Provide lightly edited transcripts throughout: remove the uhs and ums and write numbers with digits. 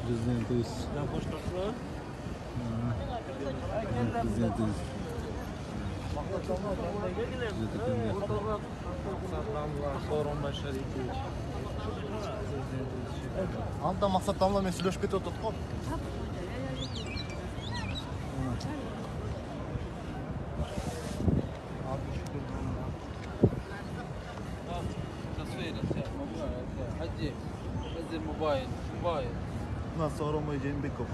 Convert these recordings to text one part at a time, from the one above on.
300. Na pocztowcu? Анда мақсаттамла мен сөйлесіп кетіп отырдық қой. موبايل мына сооронбай жээнбеков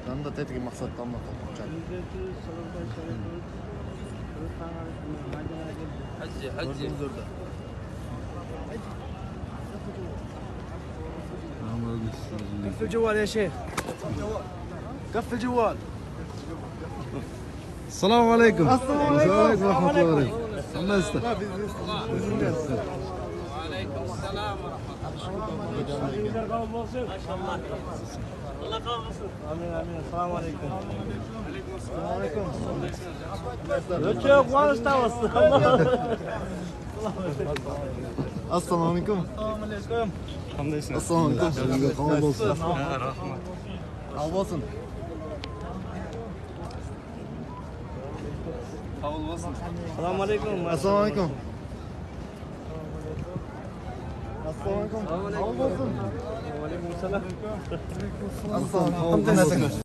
жанында тетиги мақсаттамла топчан көрдүңүздөр да كف الجوال يا شيخ كف الجوال السلام عليكم. السلام عليكم ورحمة الله وبركاته. خلصت. وعليكم السلام امين امين السلام عليكم السلام عليكم çok var ustavası assalomu alaykum aleyküm assalomu alaykum qabul bo'lsin rahmat qabul bo'lsin qabul bo'lsin assalomu alaykum assalomu alaykum assalomu alaykum qabul bo'lsin وعليكم السلام assalomu alaykum